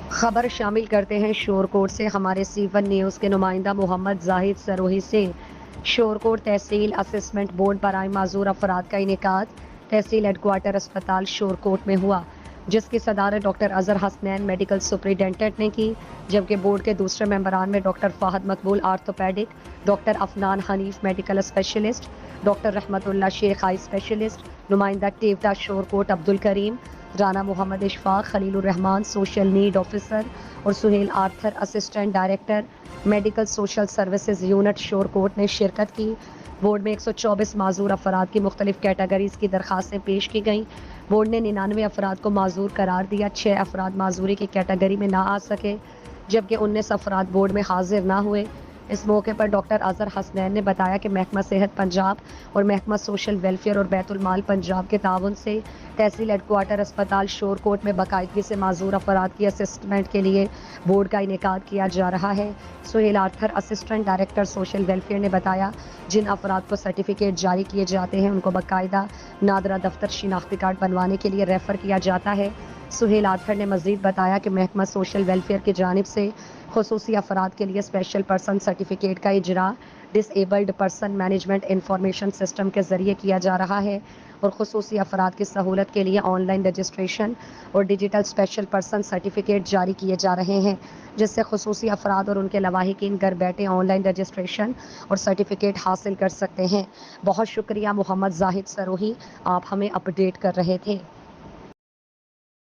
خبر شامل کرتے ہیں شور کوٹ سے۔ ہمارے سی1 نیوز کے نمائندہ محمد زاہد سروہی سے۔ شور کوٹ تحصیل اسسمنٹ بورڈ برائے معذور افراد کا انعقاد تحصیل ہیڈ کوارٹر اسپتال شور کوٹ میں ہوا، جس کی صدارت doctor Azhar Hasnain medical superintendent نے کی، جبکہ بورڈ کے دوسرے ممبران میں doctor Fahad Maqbool orthopaedic, doctor Afnan Hanif medical specialist, doctor Rahmat Ullah شیخ آئی اسپیشلسٹ، نمائندہ ٹیوٹا شور کوٹ عبد الکریم، رانا محمد اشفاق، خلیل الرحمان سوشل نیڈ آفیسر اور Sohail Arthur assistant director medical social services unit شور کوٹ نے شرکت کی۔ بورڈ میں 124 معذور افراد کی مختلف کیٹیگریز کی درخواستیں پیش کی گئیں۔ بورڈ نے 99 افراد کو معذور قرار دیا، 6 افراد معذوری کی کیٹیگری میں نہ آ سکے، جبکہ 19 افراد بورڈ میں حاضر نہ ہوئے۔ اس موقع پر ڈاکٹر اظہر حسنین نے بتایا کہ محکمہ صحت پنجاب اور محکمہ سوشل ویلفیئر اور بیت المال پنجاب کے تعاون سے تحصیل ہیڈ کوارٹر اسپتال شور کوٹ میں باقاعدگی سے معذور افراد کی اسسمنٹ کے لیے بورڈ کا انعقاد کیا جا رہا ہے۔ Sohail Arthur assistant director social welfare نے بتایا، جن افراد کو سرٹیفکیٹ جاری کیے جاتے ہیں ان کو باقاعدہ نادرہ دفتر شناختی کارڈ بنوانے کے لیے ریفر کیا جاتا ہے۔ سہیل آرتھر نے مزید بتایا کہ محکمہ سوشل ویلفیئر کی جانب سے خصوصی افراد کے لیے اسپیشل پرسن سرٹیفکیٹ کا اجرا disabled person management information system کے ذریعے کیا جا رہا ہے اور خصوصی افراد کی سہولت کے لیے آن لائن رجسٹریشن اور ڈیجیٹل اسپیشل پرسن سرٹیفکیٹ جاری کیے جا رہے ہیں، جس سے خصوصی افراد اور ان کے لواحقین گھر بیٹھے آن لائن رجسٹریشن اور سرٹیفکیٹ حاصل کر سکتے ہیں۔ بہت شکریہ محمد زاہد سروہی، آپ ہمیں اپ ڈیٹ کر رہے تھے۔